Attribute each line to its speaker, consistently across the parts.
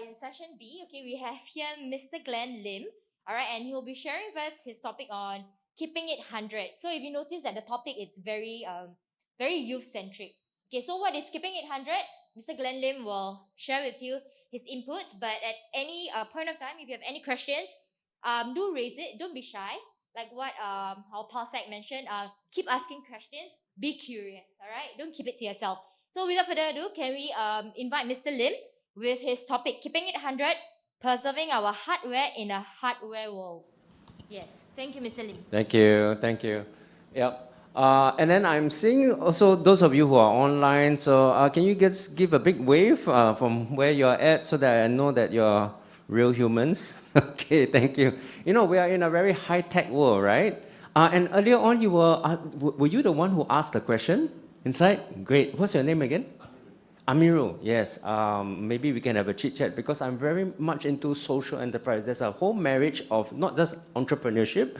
Speaker 1: in session B, okay, we have here Mr. Glenn Lim, all right, and he'll be sharing with us his topic on keeping it 100. So if you notice that the topic it's very youth centric. Okay, so what is keeping it 100? Mr. Glenn Lim will share with you his inputs, but at any point of time, if you have any questions, do raise it. Don't be shy. Like what our Paul Sack mentioned, keep asking questions. Be curious. All right, don't keep it to yourself. So without further ado, can we invite Mr. Lim with his topic, keeping it 100, preserving our hardware in a hardware world. Yes, thank you, Mr. Lim.
Speaker 2: Thank you. Yep. And then I'm seeing also those of you who are online, so can you just give a big wave from where you're at so that I know that you're real humans? Okay, thank you. You know, we are in a very high-tech world, right? And earlier on, were you the one who asked the question inside? Great. What's your name again? Amirul, yes. Maybe we can have a chit-chat because I'm very much into social enterprise. There's a whole marriage of not just entrepreneurship,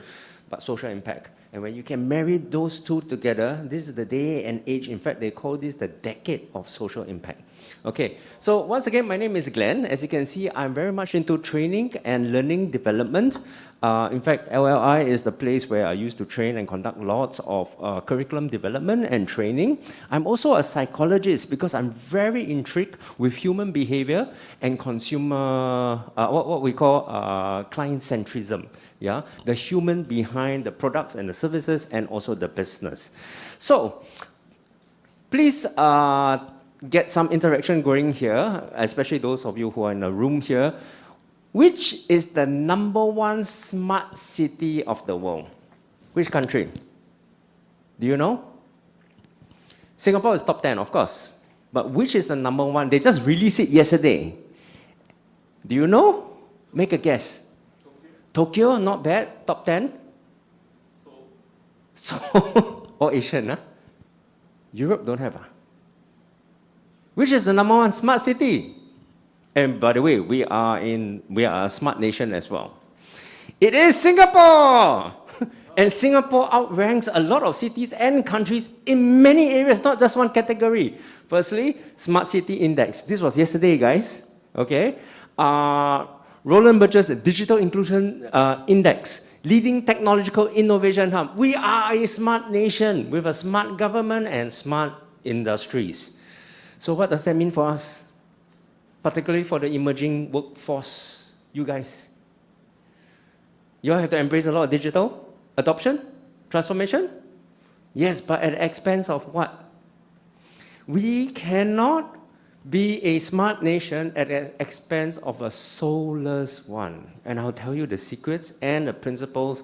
Speaker 2: but social impact. And when you can marry those two together, this is the day and age. In fact, they call this the decade of social impact. Okay, so once again, my name is Glenn. As you can see, I'm very much into training and learning development. In fact, LLI is the place where I used to train and conduct lots of curriculum development and training. I'm also a psychologist because I'm very intrigued with human behavior and consumer, what we call client centrism. Yeah, the human behind the products and the services and also the business. So, please get some interaction going here, especially those of you who are in the room here. Which is the #1 smart city of the world? Which country? Do you know? Singapore is top 10, of course. But which is the #1? They just released it yesterday. Do you know? Make a guess. Tokyo, not bad. Top 10? Seoul. Or Asian, huh? Europe don't have. Which is the #1 smart city? And by the way, we are a smart nation as well. It is Singapore! And Singapore outranks a lot of cities and countries in many areas, not just one category. Firstly, Smart City Index. This was yesterday, guys. Okay? Roland Berger's Digital Inclusion Index. Leading technological innovation hub. We are a smart nation with a smart government and smart industries. So what does that mean for us? Particularly for the emerging workforce, you guys. You all have to embrace a lot of digital adoption, transformation? Yes, but at the expense of what? We cannot be a smart nation at the expense of a soulless one. And I'll tell you the secrets and the principles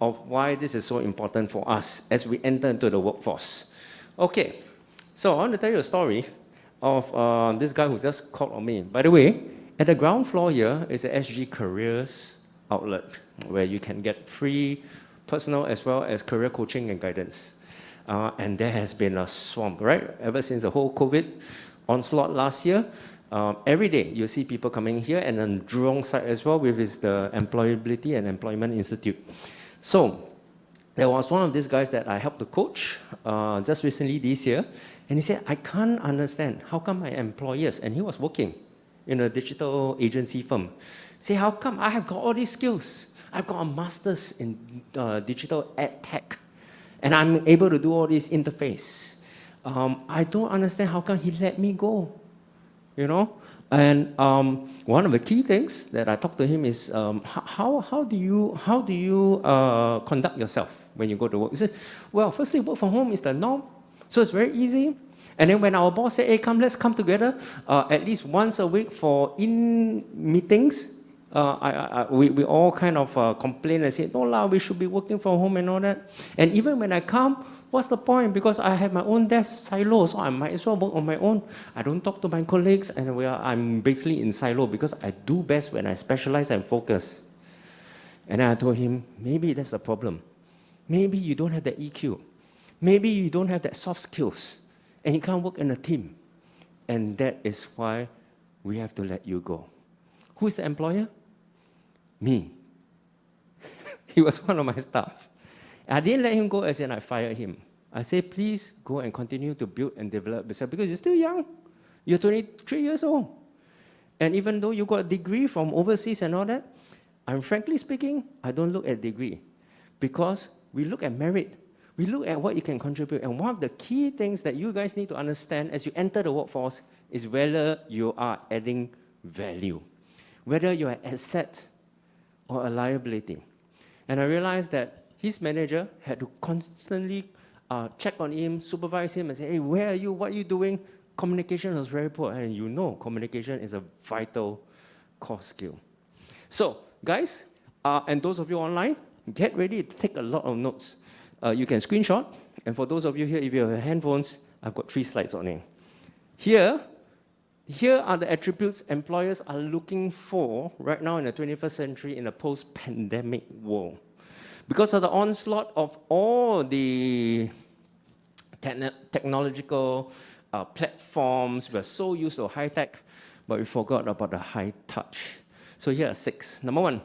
Speaker 2: of why this is so important for us as we enter into the workforce. Okay, so I want to tell you a story of this guy who just called on me. By the way, at the ground floor here is a SG Careers outlet where you can get free personal as well as career coaching and guidance. And there has been a swamp, right? Ever since the whole COVID onslaught last year, every day you see people coming here, and on Jurong side as well with the Employability and Employment Institute. So there was one of these guys that I helped to coach just recently this year. And he said, I can't understand how come my employers, and he was working in a digital agency firm, say, how come I have got all these skills? I've got a master's in digital ad tech, and I'm able to do all this interface. I don't understand how come he let me go, you know? And one of the key things that I talked to him is, how do you conduct yourself when you go to work? He says, well, firstly, work from home is the norm. So it's very easy. And then when our boss said, hey, let's come together at least once a week for in-meetings, we all kind of complain and say, no lah, we should be working from home and all that. And even when I come, what's the point? Because I have my own desk silo, so I might as well work on my own. I don't talk to my colleagues, and I'm basically in silo because I do best when I specialize and focus. And then I told him, maybe that's the problem. Maybe you don't have the EQ. Maybe you don't have that soft skills and you can't work in a team. And that is why we have to let you go. Who is the employer? Me. He was one of my staff. I didn't let him go as in I fired him. I said, please go and continue to build and develop yourself because you're still young. You're 23 years old. And even though you got a degree from overseas and all that, I'm frankly speaking, I don't look at degree because we look at merit. We look at what you can contribute. And one of the key things that you guys need to understand as you enter the workforce is whether you are adding value, whether you're an asset or a liability. And I realized that his manager had to constantly check on him, supervise him, and say, hey, where are you? What are you doing? Communication was very poor. And you know communication is a vital core skill. So, guys, and those of you online, get ready to take a lot of notes. You can screenshot. And for those of you here, if you have handphones, I've got 3 slides on it. Here are the attributes employers are looking for right now in the 21st century in a post-pandemic world. Because of the onslaught of all the technological platforms, we're so used to high tech, but we forgot about the high touch. So here are 6. Number 1,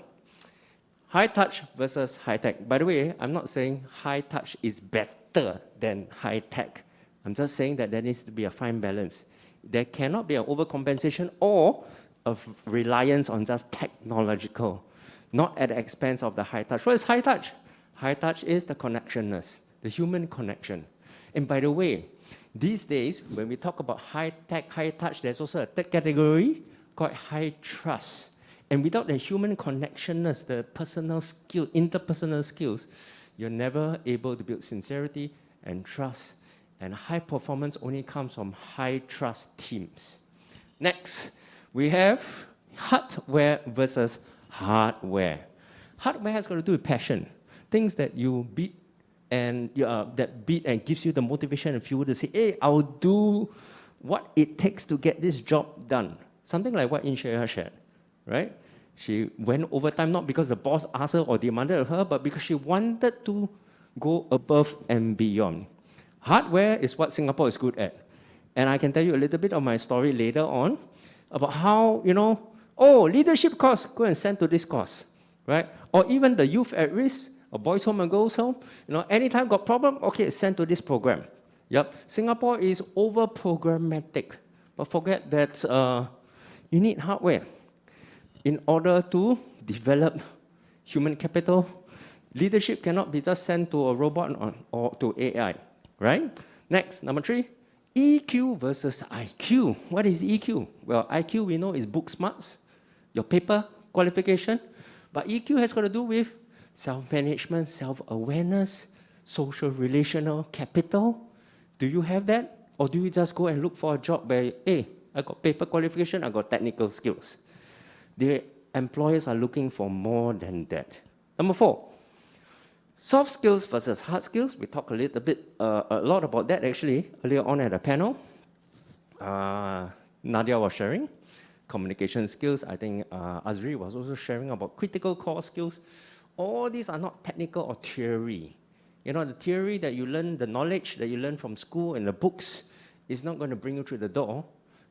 Speaker 2: high touch versus high tech. By the way, I'm not saying high touch is better than high tech. I'm just saying that there needs to be a fine balance. There cannot be an overcompensation or a reliance on just technological, not at the expense of the high touch. What is high touch? High touch is the connectionness, the human connection. And by the way, these days, when we talk about high tech, high touch, there's also a third category called high trust. And without the human connectionness, the personal skill, interpersonal skills, you're never able to build sincerity and trust. And high performance only comes from high trust teams. Next, we have hardware versus hardware. Hardware has got to do with passion, things that you beat and that beat and gives you the motivation and fuel to say, hey, I'll do what it takes to get this job done. Something like what Inshaya shared, right? She went overtime not because the boss asked her or demanded of her, but because she wanted to go above and beyond. Hardware is what Singapore is good at. And I can tell you a little bit of my story later on about how, leadership course, go and send to this course, right? Or even the youth at risk, or boys home and girls home, anytime got problem, okay, send to this program. Yep, Singapore is over-programmatic, but forget that you need hardware in order to develop human capital. Leadership cannot be just sent to a robot or to AI, right? Next, number 3, EQ versus IQ. What is EQ? Well, IQ we know is book smarts, your paper qualification, but EQ has got to do with self-management, self-awareness, social relational capital. Do you have that? Or do you just go and look for a job where, hey, I got paper qualification, I got technical skills? The employers are looking for more than that. Number 4, soft skills versus hard skills. We talked a lot about that actually earlier on at the panel. Nadia was sharing communication skills. I think Azri was also sharing about critical core skills. All these are not technical or theory. The theory that you learn, the knowledge that you learn from school and the books is not going to bring you through the door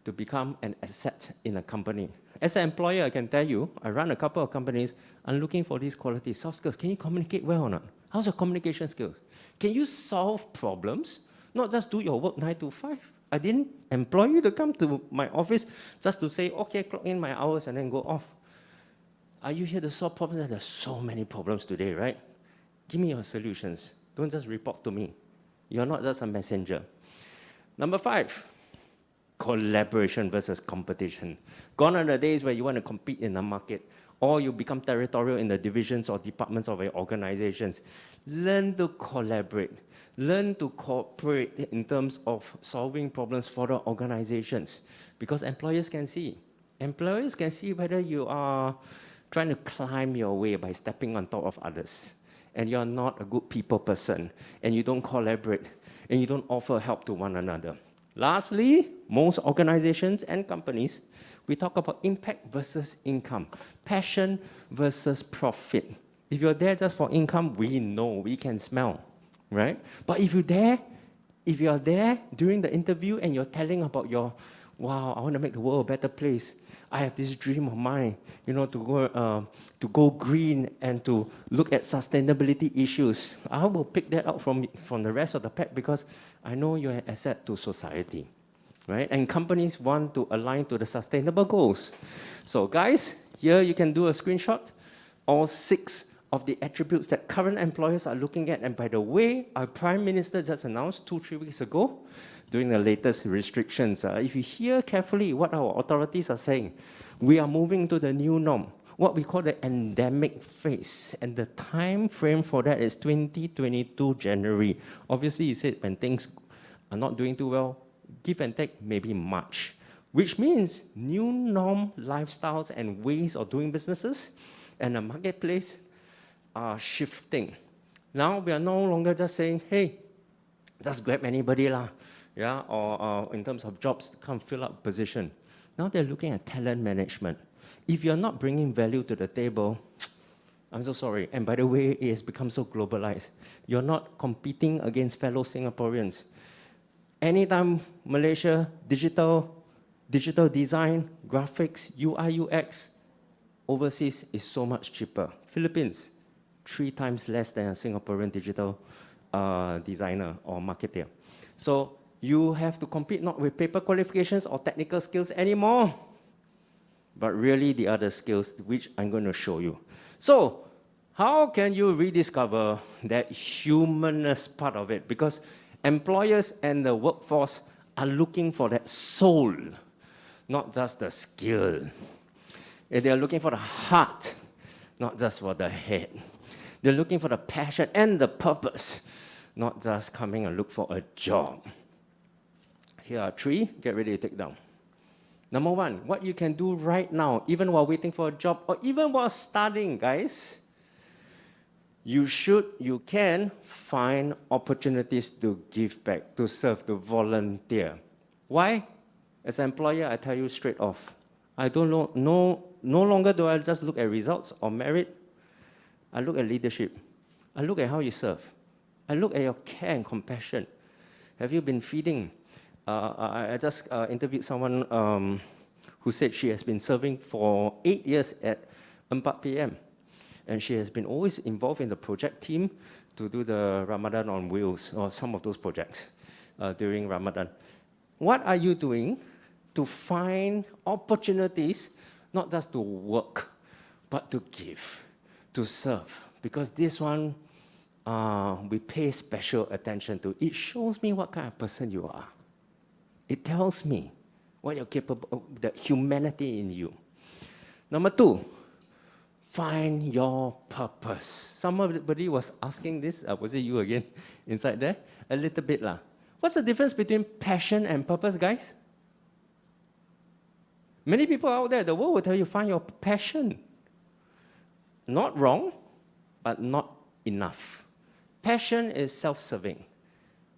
Speaker 2: to become an asset in a company. As an employer, I can tell you, I run a couple of companies, I'm looking for these qualities, soft skills. Can you communicate well or not? How's your communication skills? Can you solve problems? Not just do your work 9 to 5. I didn't employ you to come to my office just to say, okay, clock in my hours and then go off. Are you here to solve problems? There's so many problems today, right? Give me your solutions. Don't just report to me. You're not just a messenger. Number 5, collaboration versus competition. Gone are the days where you want to compete in the market or you become territorial in the divisions or departments of your organizations. Learn to collaborate. Learn to cooperate in terms of solving problems for the organizations because employers can see. Employers can see whether you are trying to climb your way by stepping on top of others and you're not a good people person and you don't collaborate and you don't offer help to one another. Lastly, most organizations and companies, we talk about impact versus income, passion versus profit. If you're there just for income, we know, we can smell, right? But if you're there during the interview and you're telling about wow, I want to make the world a better place. I have this dream of mine, to go green and to look at sustainability issues. I will pick that out from the rest of the pack because I know you're an asset to society. right? And companies want to align to the sustainable goals. So guys, here you can do a screenshot, all 6 of the attributes that current employers are looking at. And by the way, our Prime Minister just announced 2-3 weeks ago, during the latest restrictions, if you hear carefully what our authorities are saying, we are moving to the new norm, what we call the endemic phase. And the time frame for that is 2022 January. Obviously, he said when things are not doing too well, give and take, maybe March, which means new norm lifestyles and ways of doing businesses and the marketplace are shifting. Now we are no longer just saying, hey, just grab anybody lah, yeah, or in terms of jobs, come fill up position. Now they're looking at talent management. If you're not bringing value to the table, I'm so sorry. And by the way, it has become so globalized. You're not competing against fellow Singaporeans. Anytime Malaysia, digital design, graphics, UI, UX, overseas is so much cheaper. Philippines, 3 times less than a Singaporean digital designer or marketer. So you have to compete not with paper qualifications or technical skills anymore, but really the other skills which I'm going to show you. So how can you rediscover that humanness part of it? Because employers and the workforce are looking for that soul, not just the skill. They are looking for the heart, not just for the head. They're looking for the passion and the purpose, not just coming and look for a job. Here are 3, get ready to take down. Number 1, what you can do right now, even while waiting for a job, or even while studying, guys, you can find opportunities to give back, to serve, to volunteer. Why? As an employer, I tell you straight off, I don't know, no longer do I just look at results or merit. I look at leadership. I look at how you serve. I look at your care and compassion. Have you been feeding? I just interviewed someone who said she has been serving for 8 years at 4 PM. And she has been always involved in the project team to do the Ramadan on Wheels, or some of those projects during Ramadan. What are you doing to find opportunities, not just to work, but to give, to serve? Because this one, we pay special attention to. It shows me what kind of person you are. It tells me what you're capable of, the humanity in you. Number 2, find your purpose. Somebody was asking this, was it you again, inside there? A little bit lah. What's the difference between passion and purpose, guys? Many people out there, the world will tell you, find your passion. Not wrong, but not enough. Passion is self-serving.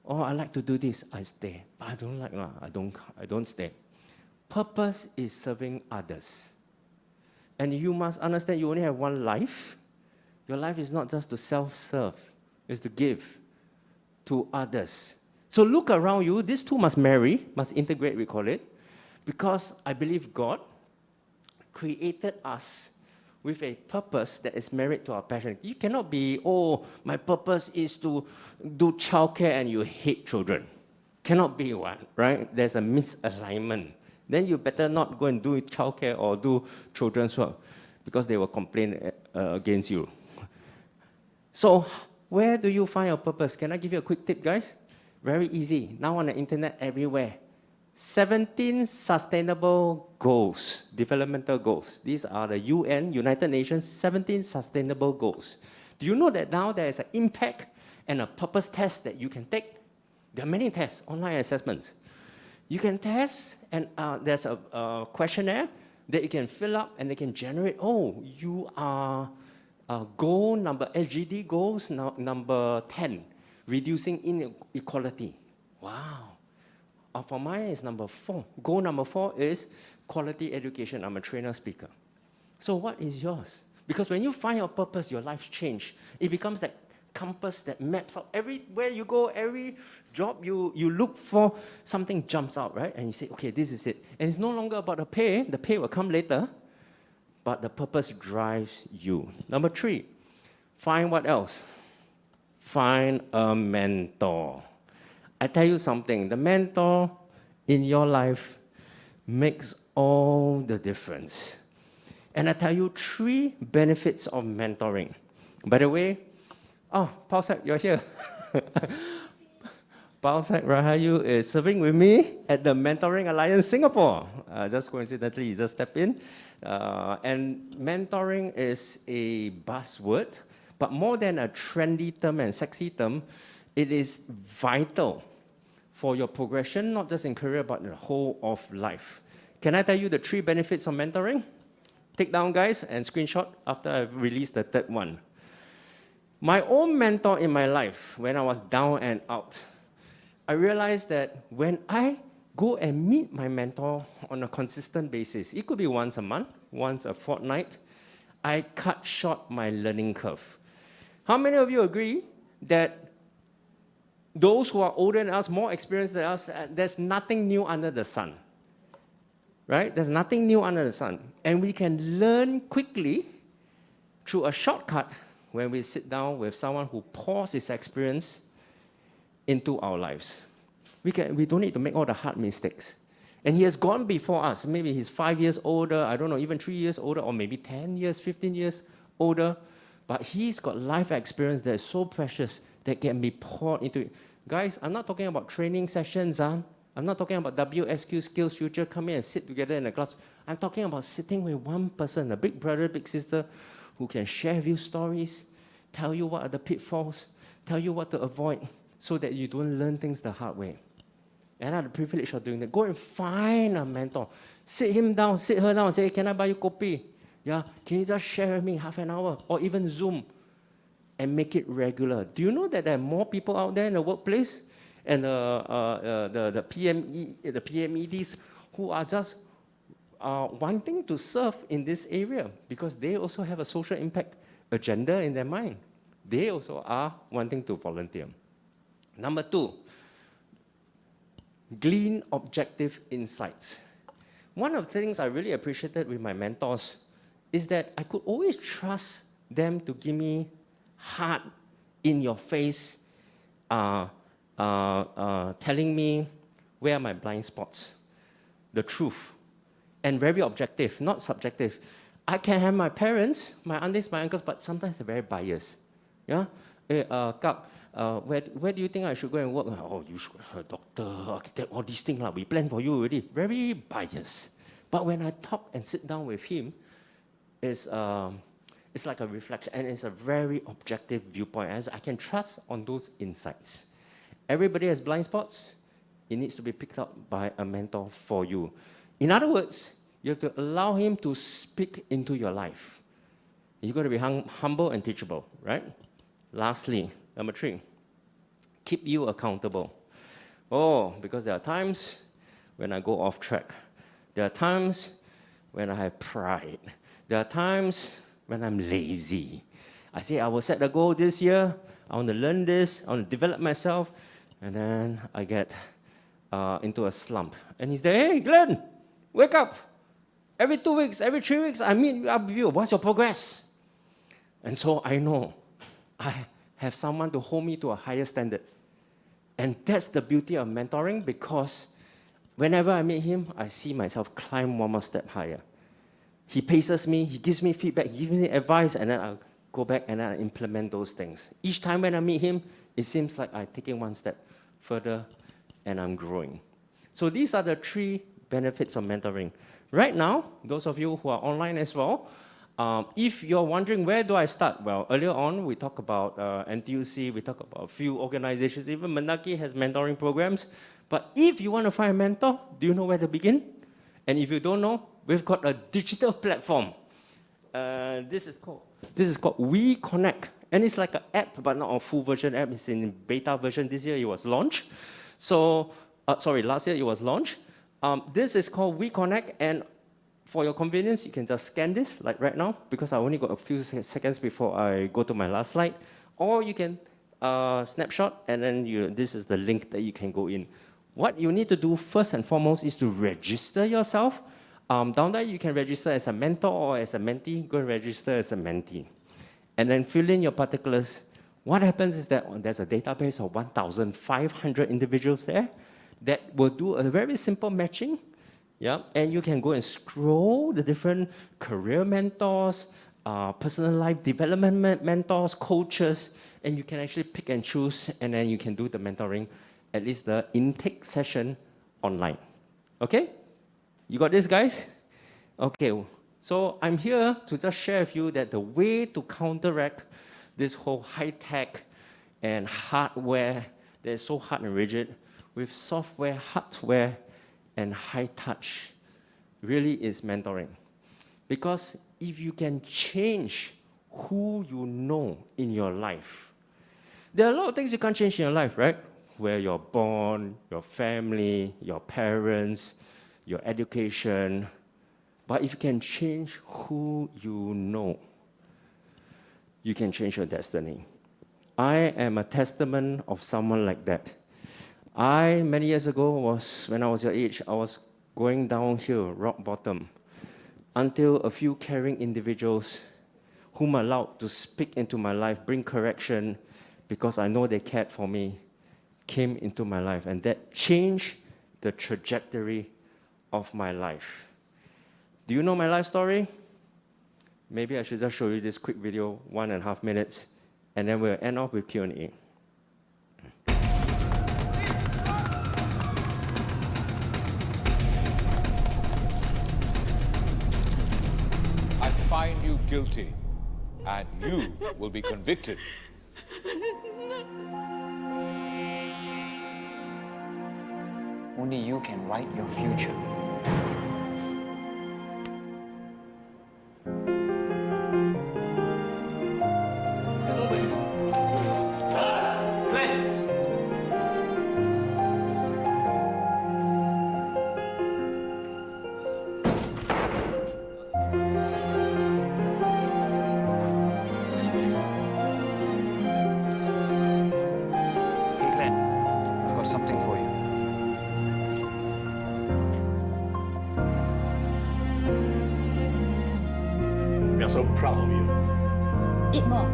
Speaker 2: Oh, I like to do this, I stay. But I don't like, I don't stay. Purpose is serving others. And you must understand you only have one life. Your life is not just to self-serve, it's to give to others. So look around you, these two must marry, must integrate, we call it, because I believe God created us with a purpose that is married to our passion. You cannot be, oh, my purpose is to do childcare and you hate children. Cannot be one, right? There's a misalignment. Then you better not go and do childcare or do children's work because they will complain against you. So where do you find your purpose? Can I give you a quick tip, guys? Very easy. Now on the internet, everywhere. 17 sustainable goals, developmental goals. These are the UN, United Nations, 17 sustainable goals. Do you know that now there is an impact and a purpose test that you can take? There are many tests, online assessments. You can test, and there's a questionnaire that you can fill up, and they can generate, oh, you are goal number, SGD goals number 10, reducing inequality. Wow. For mine is number 4. Goal number 4 is quality education. I'm a trainer speaker. So what is yours? Because when you find your purpose, your life's changed. It becomes that compass that maps out everywhere you go, every job you look for, something jumps out, right? And you say, okay, this is it. And it's no longer about the pay will come later, but the purpose drives you. Number 3, find what else? Find a mentor. I tell you something, the mentor in your life makes all the difference. And I tell you 3 benefits of mentoring. By the way, Pausek, you're here. Pausek Rahayu is serving with me at the Mentoring Alliance Singapore. Just coincidentally, he just stepped in. And mentoring is a buzzword, but more than a trendy term and sexy term, it is vital for your progression, not just in career, but the whole of life. Can I tell you the 3 benefits of mentoring? Take down, guys, and screenshot after I've released the 3rd one. My own mentor in my life, when I was down and out, I realized that when I go and meet my mentor on a consistent basis, it could be once a month, once a fortnight, I cut short my learning curve. How many of you agree that those who are older than us, more experienced than us, there's nothing new under the sun? Right? There's nothing new under the sun. And we can learn quickly through a shortcut when we sit down with someone who pours his experience into our lives. We don't need to make all the hard mistakes. And he has gone before us. Maybe he's 5 years older, I don't know, even 3 years older, or maybe 10 years, 15 years older. But he's got life experience that is so precious that can be poured into it. Guys, I'm not talking about training sessions. I'm not talking about WSQ Skills Future, come in and sit together in a class. I'm talking about sitting with one person, a big brother, big sister, who can share with you stories, tell you what are the pitfalls, tell you what to avoid, so that you don't learn things the hard way. And I had the privilege of doing that. Go and find a mentor. Sit him down, sit her down, say, can I buy you kopi? Yeah, can you just share with me half an hour? Or even Zoom. And make it regular. Do you know that there are more people out there in the workplace and the PMEDs who are just wanting to serve in this area because they also have a social impact agenda in their mind. They also are wanting to volunteer. Number 2, glean objective insights. One of the things I really appreciated with my mentors is that I could always trust them to give me hard, in-your-face, telling me where are my blind spots, the truth, and very objective, not subjective. I can have my parents, my aunties, my uncles, but sometimes they're very biased. Yeah, Kak, where do you think I should go and work? Oh, you should be a doctor, architect, all these things. We plan for you already. Very biased. But when I talk and sit down with him, it's like a reflection, and it's a very objective viewpoint. As I can trust on those insights. Everybody has blind spots. It needs to be picked up by a mentor for you. In other words, you have to allow him to speak into your life. You've got to be humble and teachable, right? Lastly, number 3, keep you accountable. Oh, because there are times when I go off track. There are times when I have pride. There are times when I'm lazy. I say I will set a goal this year. I want to learn this. I want to develop myself. And then I get into a slump. And he's there, hey, Glenn, wake up. Every 2 weeks, every 3 weeks, I meet up with you. What's your progress? And so I know I have someone to hold me to a higher standard. And that's the beauty of mentoring, because whenever I meet him, I see myself climb one more step higher. He paces me, he gives me feedback, he gives me advice, and then I'll go back and I implement those things. Each time when I meet him, it seems like I'm taking one step further and I'm growing. So these are the 3 benefits of mentoring. Right now, those of you who are online as well, if you're wondering where do I start? Well, earlier on, we talked about NTUC, we talked about a few organizations, even Mendaki has mentoring programs. But if you want to find a mentor, do you know where to begin? And if you don't know, we've got a digital platform. This is called We Connect. And it's like an app, but not a full version app. It's in beta version. This year it was launched. So, last year it was launched. This is called We Connect, and for your convenience, you can just scan this, like right now, because I only got a few seconds before I go to my last slide. Or you can snapshot, and then this is the link that you can go in. What you need to do first and foremost is to register yourself. Down there, you can register as a mentor or as a mentee. Go and register as a mentee. And then fill in your particulars. What happens is that there's a database of 1,500 individuals there. that will do a very simple matching. Yeah, and you can go and scroll the different career mentors, personal life development mentors, coaches, and you can actually pick and choose, and then you can do the mentoring, at least the intake session online. Okay? You got this, guys? Okay, so I'm here to just share with you that the way to counteract this whole high-tech and hardware that is so hard and rigid with software, hardware, and high touch really is mentoring. Because if you can change who you know in your life, there are a lot of things you can't change in your life, right? Where you're born, your family, your parents, your education. But if you can change who you know, you can change your destiny. I am a testament of someone like that. Many years ago, when I was your age, I was going downhill, rock bottom, until a few caring individuals whom I allowed to speak into my life, bring correction, because I know they cared for me, came into my life. And that changed the trajectory of my life. Do you know my life story? Maybe I should just show you this quick video, 1.5 minutes, and then we'll end off with Q&A.
Speaker 3: I find you guilty, and you will be convicted.
Speaker 4: Only you can write your future. Hey Glenn, I've got something for you.
Speaker 5: We are so proud of you.
Speaker 1: Eat more.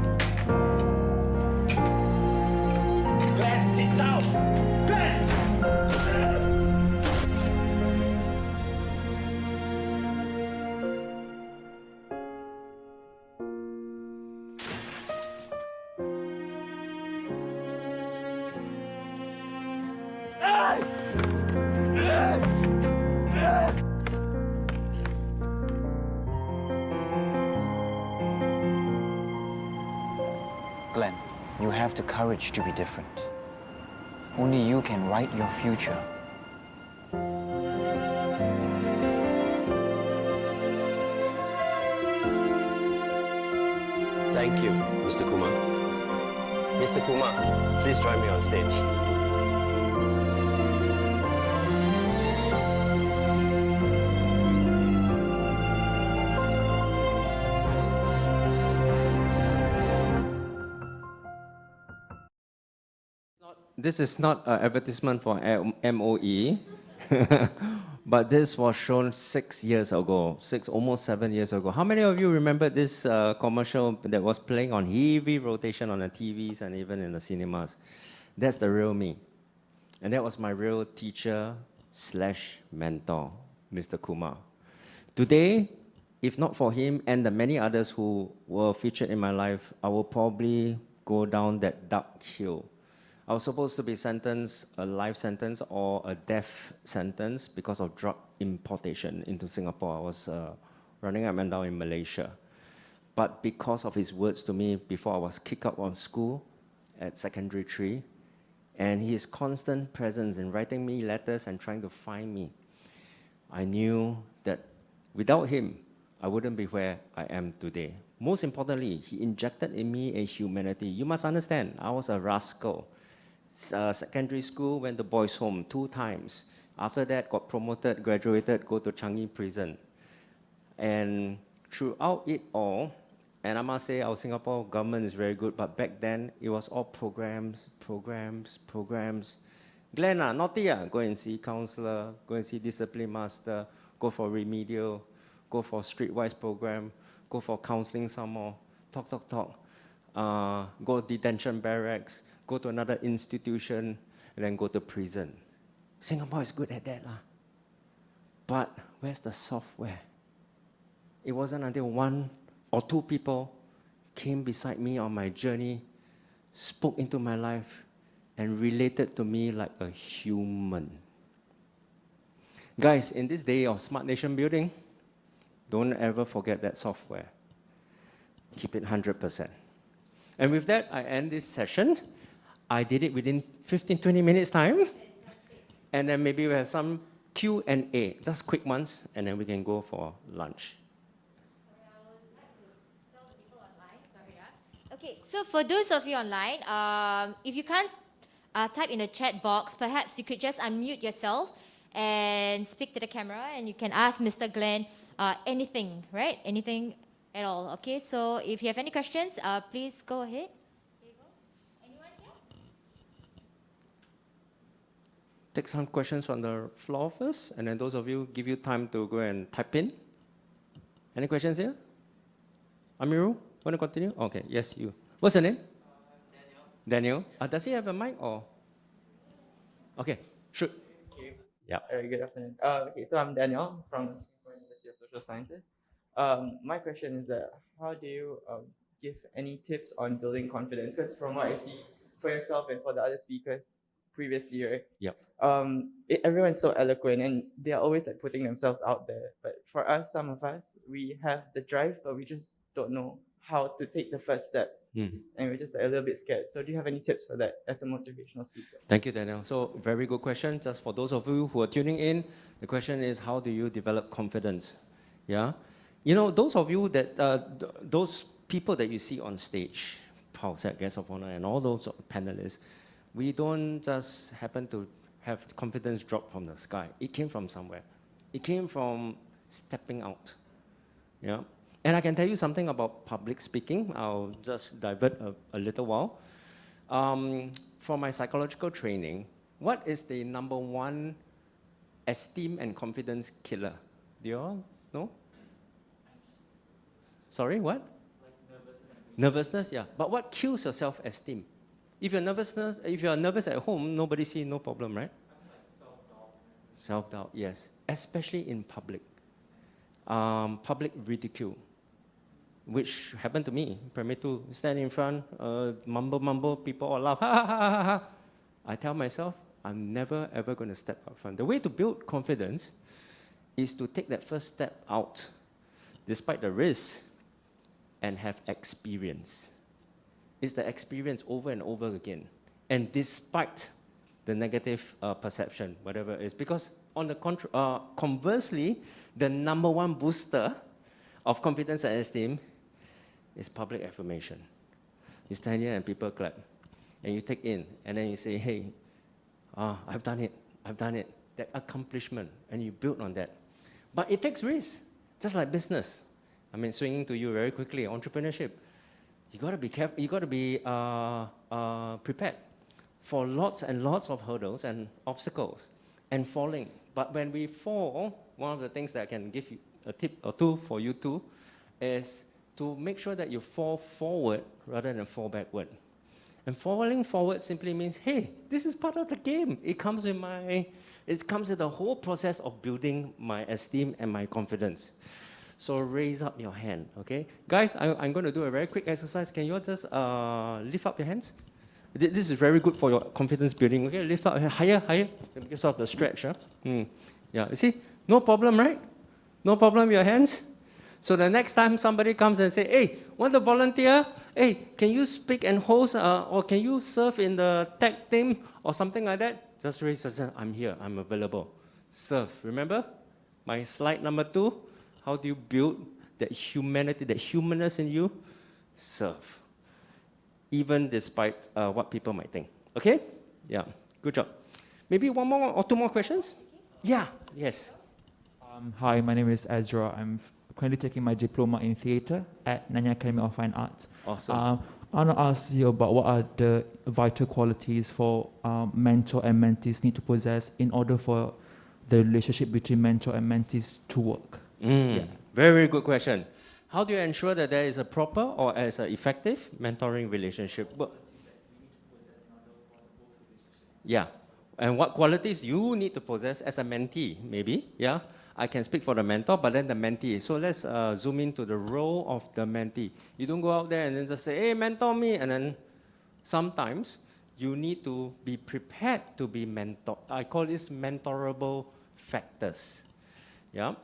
Speaker 5: Glenn, sit down! Glenn!
Speaker 4: Glenn, you have the courage to be different. Only you can write your future.
Speaker 6: Thank you, Mr. Kumar. Mr. Kumar, please join me on stage.
Speaker 2: This is not an advertisement for MOE, but this was shown 6 years ago, almost 7 years ago. How many of you remember this commercial that was playing on heavy rotation on the TVs and even in the cinemas? That's the real me. And that was my real teacher / mentor, Mr. Kumar. Today, if not for him and the many others who were featured in my life, I will probably go down that dark hill. I was supposed to be sentenced a life sentence or a death sentence because of drug importation into Singapore. I was running up and down in Malaysia. But because of his words to me before I was kicked out of school at secondary 3, and his constant presence in writing me letters and trying to find me, I knew that without him, I wouldn't be where I am today. Most importantly, he injected in me a humanity. You must understand, I was a rascal. Secondary school, went to boys' home 2 times. After that, got promoted, graduated, go to Changi prison. And throughout it all, and I must say our Singapore government is very good, but back then, it was all programs. Glenn, naughty, go and see counselor, go and see discipline master, go for remedial, go for streetwise program, go for counseling some more, talk. Go detention barracks, go to another institution, and then go to prison. Singapore is good at that. But where's the software? It wasn't until one or two people came beside me on my journey, spoke into my life, and related to me like a human. Guys, in this day of smart nation building, don't ever forget that software. Keep it 100%. And with that, I end this session. I did it within 15, 20 minutes time. And then maybe we have some Q&A, just quick ones, and then we can go for lunch.
Speaker 1: Okay, so for those of you online, if you can't type in the chat box, perhaps you could just unmute yourself and speak to the camera, and you can ask Mr. Glenn anything, right? Anything at all. Okay, so if you have any questions, please go ahead. Here you go. Anyone here?
Speaker 2: Take some questions from the floor first, and then those of you, give you time to go and type in. Any questions here? Amiru, want to continue? Okay, yes, you. What's your name? Daniel. Daniel. Does he have a mic or? Okay, shoot. Yeah.
Speaker 7: Good afternoon. Okay, so I'm Daniel from Singapore University of Social Sciences. My question is that how do you give any tips on building confidence? Because from what I see for yourself and for the other speakers previously, right?
Speaker 2: Yep.
Speaker 7: Everyone's so eloquent and they are always like putting themselves out there. But for us, some of us, we have the drive, but we just don't know how to take the first step. And we're just like, a little bit scared. So do you have any tips for that as a motivational speaker?
Speaker 2: Thank you, Daniel. So very good question. Just for those of you who are tuning in, the question is, how do you develop confidence? Yeah, you know, those of you that those people that you see on stage, Paul said, guest of honor, and all those panelists, we don't just happen to have confidence drop from the sky. It came from somewhere. It came from stepping out. Yeah. And I can tell you something about public speaking. I'll just divert a little while. For my psychological training, what is the number one esteem and confidence killer? Do you all know? Sorry, what? Like nervousness, yeah. But what kills your self-esteem? If you're nervous at home, nobody sees, no problem, right? Self-doubt. Self-doubt, yes. Especially in public. Public ridicule, which happened to me, primary 2, stand in front, mumble, people all laugh, ha, ha, ha, ha, ha. I tell myself, I'm never, ever going to step up front. The way to build confidence is to take that first step out, despite the risk, and have experience. It's the experience over and over again. And despite the negative perception, whatever it is. Because on the conversely, the number one booster of confidence and esteem is public affirmation. You stand here and people clap. And you take in, and then you say, hey, I've done it. That accomplishment, and you build on that. But it takes risk, just like business. I mean, swinging to you very quickly, entrepreneurship. You got to be careful. You got to be prepared for lots and lots of hurdles and obstacles and falling. But when we fall, one of the things that I can give you a tip or two for you too is to make sure that you fall forward rather than fall backward. And falling forward simply means, hey, this is part of the game. It comes with the whole process of building my esteem and my confidence. So raise up your hand, okay? Guys, I'm going to do a very quick exercise. Can you all just lift up your hands? This is very good for your confidence building, okay? Lift up higher, because of the stretch. Yeah, you see? No problem, right? No problem with your hands? So the next time somebody comes and say, hey, want to volunteer? Hey, can you speak and host, or can you serve in the tech team or something like that? Just raise your hand. I'm here. I'm available. Serve. Remember my slide number 2? How do you build that humanity, that humanness in you? Serve. Even despite what people might think. Okay? Yeah. Good job. Maybe one more or two more questions? Yeah. Yes.
Speaker 8: Hi, my name is Ezra. I'm currently taking my diploma in theatre at Nanyang Academy of Fine Arts.
Speaker 2: Awesome.
Speaker 8: I want to ask you about what are the vital qualities for mentor and mentees need to possess in order for the relationship between mentor and mentees to work. Yeah.
Speaker 2: Very good question. How do you ensure that there is a proper or as an effective mentoring relationship? Yeah. And what qualities you need to possess as a mentee, maybe, yeah? I can speak for the mentor, but then the mentee. So let's zoom into the role of the mentee. You don't go out there and then just say, hey, mentor me, and then sometimes you need to be prepared to be mentored. I call this mentorable factors, yeah?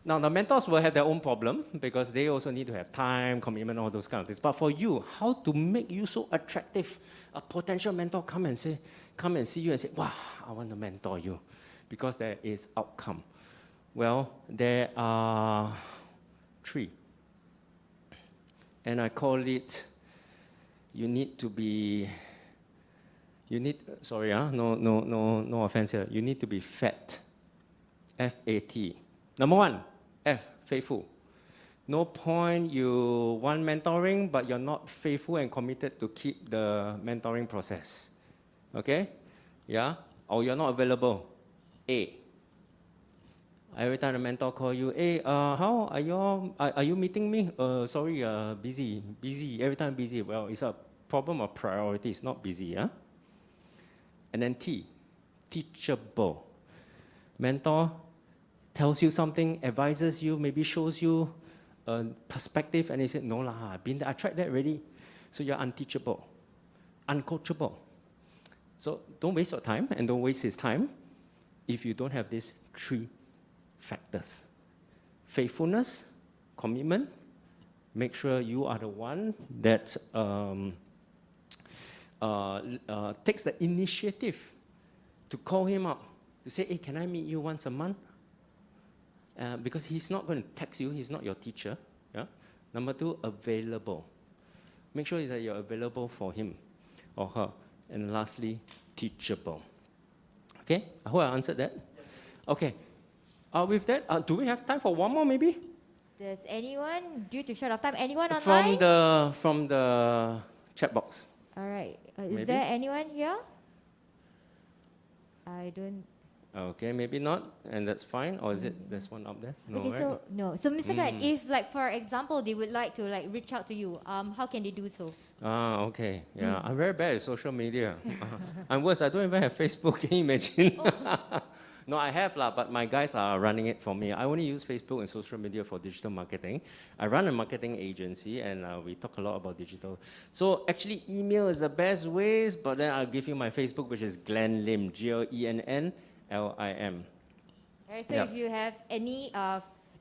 Speaker 2: Now, the mentors will have their own problem because they also need to have time, commitment, all those kind of things. But for you, how to make you so attractive? A potential mentor come and see you and say, wow, I want to mentor you because there is outcome. Well, there are 3. And I call it, no offense here. You need to be fat. F-A-T. Number 1, F, faithful. No point you want mentoring, but you're not faithful and committed to keep the mentoring process. Okay? Yeah? Or you're not available. A. Every time the mentor call you, hey, how are you meeting me? Sorry, busy. Every time busy. Well, it's a problem of priorities, not busy. Huh? And then T, teachable. Mentor tells you something, advises you, maybe shows you a perspective, and he said, no lah, I tried that already. So you're unteachable, uncoachable. So don't waste your time and don't waste his time if you don't have these 3 factors. Faithfulness, commitment, make sure you are the one that takes the initiative to call him up, to say, hey, can I meet you once a month? Because he's not going to text you, he's not your teacher. Yeah? Number 2, available. Make sure that you're available for him or her. And lastly, teachable. Okay? I hope I answered that. Okay. With that, do we have time for one more maybe?
Speaker 1: Does anyone, due to short of time, anyone online?
Speaker 2: From the chat box.
Speaker 1: All right.
Speaker 2: Maybe?
Speaker 1: Is there anyone here? I don't.
Speaker 2: Okay, maybe not, and that's fine. Or is it there's one up there? No,
Speaker 1: Okay,
Speaker 2: right?
Speaker 1: so no. So Mr. Glenn, if like for example they would like to like reach out to you, how can they do so?
Speaker 2: Okay. Yeah, I'm very bad at social media. I'm worse. I don't even have Facebook. Can you imagine? No, I have lah, but my guys are running it for me. I only use Facebook and social media for digital marketing. I run a marketing agency, and we talk a lot about digital. So actually, email is the best ways, but then I'll give you my Facebook, which is Glenn Lim, GLENN LIM.
Speaker 1: Right. So if you have any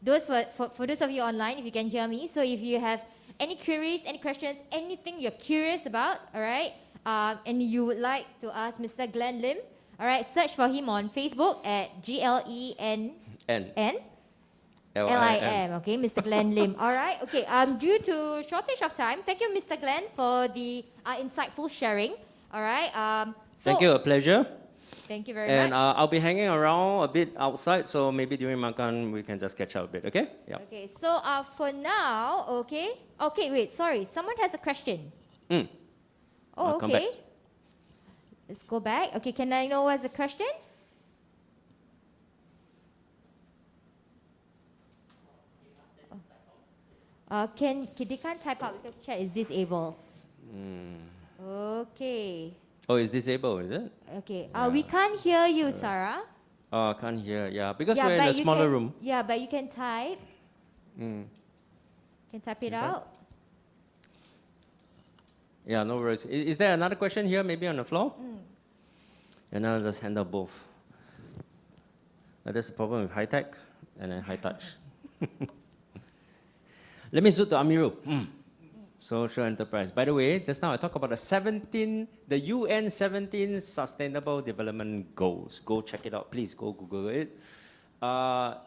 Speaker 1: those for those of you online, if you can hear me, so if you have any queries, any questions, anything you're curious about, all right, and you would like to ask Mr. Glenn Lim, all right, search for him on Facebook at GLENN LIM. Okay, Mr. Glenn Lim. All right. Okay. Due to shortage of time, thank you, Mr. Glenn, for the insightful sharing. All right.
Speaker 2: Thank you. A pleasure.
Speaker 1: Thank you very
Speaker 2: And
Speaker 1: much.
Speaker 2: I'll be hanging around a bit outside, so maybe during makan we can just catch up a bit. Okay? Yeah.
Speaker 1: Okay. So for now, okay. Okay. Wait. Sorry. Someone has a question. Oh,
Speaker 2: I'll come back.
Speaker 1: okay. Let's go back. Okay. Can I know what's the question? They can't type out because chat is disabled. Okay.
Speaker 2: Oh, it's disabled, is it?
Speaker 1: Okay. We can't hear you, Sarah.
Speaker 2: Oh, I can't hear. Yeah, because we're in
Speaker 1: but
Speaker 2: a
Speaker 1: you
Speaker 2: smaller
Speaker 1: can-
Speaker 2: room.
Speaker 1: Yeah, but you can type. Can type it out.
Speaker 2: Yeah, no worries. Is there another question here, maybe on the floor? And I'll just handle both. That's the problem with high tech and then high touch. Let me zoom to Amiru. Social enterprise. By the way, just now I talked about the UN 17 Sustainable Development Goals. Go check it out. Please go Google it.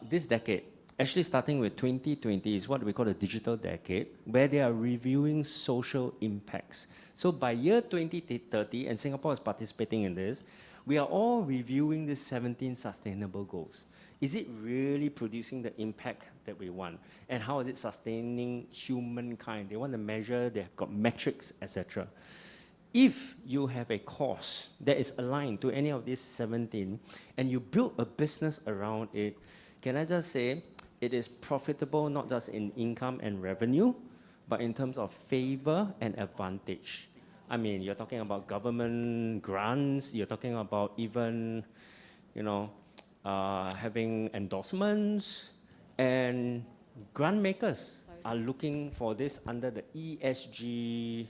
Speaker 2: This decade, actually starting with 2020, is what we call the digital decade, where they are reviewing social impacts. So by year 2030, and Singapore is participating in this, we are all reviewing the 17 sustainable goals. Is it really producing the impact that we want? And how is it sustaining humankind? They want to measure, they have got metrics, etc. If you have a cause that is aligned to any of these 17, and you build a business around it, can I just say, it is profitable not just in income and revenue, but in terms of favor and advantage. I mean, you're talking about government grants, you're talking about even, having endorsements, and grant makers are looking for this under the ESG,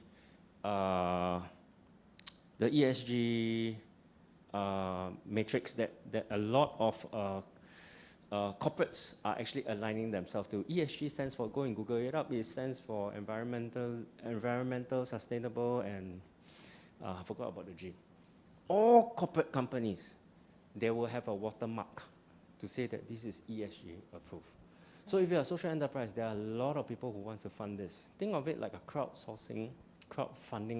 Speaker 2: matrix that a lot of corporates are actually aligning themselves to. ESG stands for, go and Google it up, it stands for environmental, sustainable, and I forgot about the G. All corporate companies, they will have a watermark to say that this is ESG approved. So if you're a social enterprise, there are a lot of people who want to fund this. Think of it like a crowdfunding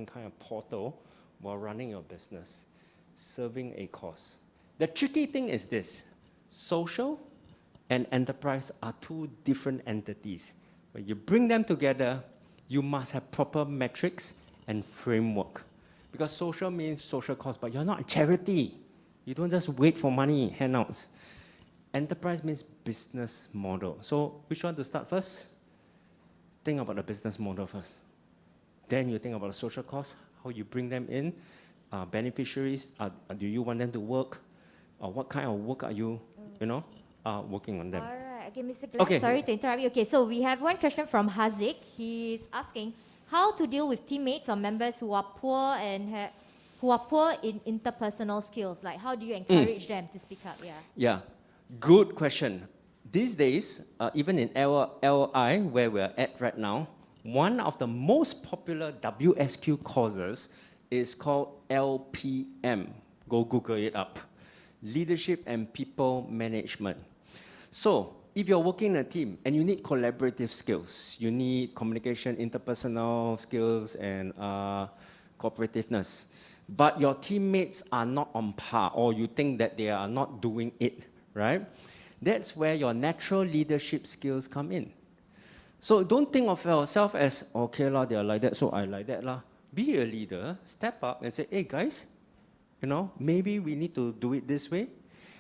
Speaker 2: kind of portal while running your business, serving a cause. The tricky thing is this: social and enterprise are two different entities. When you bring them together, you must have proper metrics and framework. Because social means social cause, but you're not a charity. You don't just wait for money, handouts. Enterprise means business model. So which one to start first? Think about the business model first. Then you think about the social cause, how you bring them in, beneficiaries, do you want them to work? Or what kind of work are you, working on them?
Speaker 1: All right. Okay, Mr. Glenn, sorry to interrupt you. Okay, so we have one question from Hazik. He's asking how to deal with teammates or members who are poor and who are poor in interpersonal skills. Like, how do you encourage them to speak up? Yeah.
Speaker 2: Yeah, good question. These days, even in LI, where we're at right now, one of the most popular WSQ courses is called LPM. Go Google it up. Leadership and People Management. So, if you're working in a team and you need collaborative skills, you need communication, interpersonal skills, and cooperativeness, but your teammates are not on par, or you think that they are not doing it, right? That's where your natural leadership skills come in. So don't think of yourself as, okay lah, they are like that, so I like that lah. Be a leader, step up and say, hey guys, maybe we need to do it this way.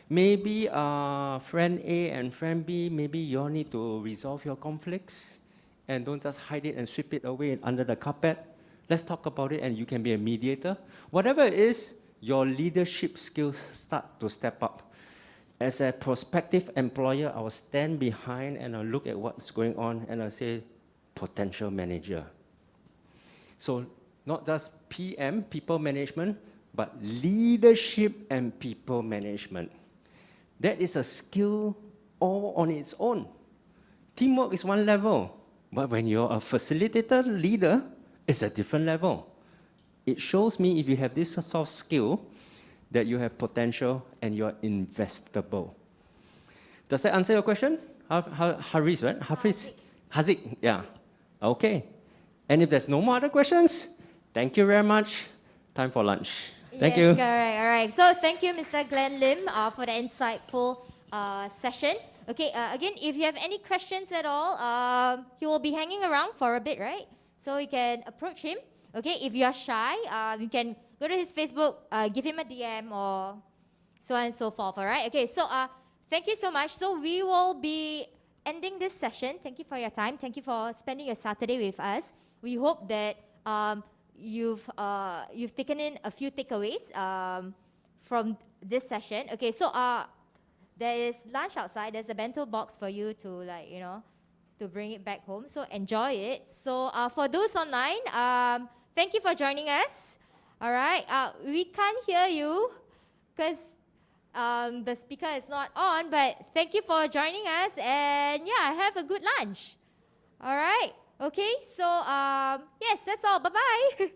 Speaker 2: Maybe friend A and friend B, maybe you all need to resolve your conflicts and don't just hide it and sweep it away under the carpet. Let's talk about it and you can be a mediator. Whatever it is, your leadership skills start to step up. As a prospective employer, I will stand behind and I'll look at what's going on and I'll say, potential manager. So not just PM, people management, but leadership and people management. That is a skill all on its own. Teamwork is one level, but when you're a facilitator, leader, it's a different level. It shows me if you have this sort of skill, that you have potential and you're investable. Does that answer your question? Hafiz, right? Hazik, yeah. Okay. And if there's no more other questions, thank you very much. Time for lunch. Thank you.
Speaker 1: Yes, correct. All right. So thank you, Mr. Glenn Lim, for the insightful session. Okay, again, if you have any questions at all, he will be hanging around for a bit, right? So you can approach him. Okay, if you are shy, you can go to his Facebook, give him a DM or so on and so forth, all right? Okay, so thank you so much. So we will be ending this session. Thank you for your time. Thank you for spending your Saturday with us. We hope that you've taken in a few takeaways from this session. Okay, so there is lunch outside. There's a bento box for you to to bring it back home. So enjoy it. So for those online, thank you for joining us. All right, we can't hear you because the speaker is not on, but thank you for joining us and yeah, have a good lunch. All right, okay, so yes, that's all. Bye-bye.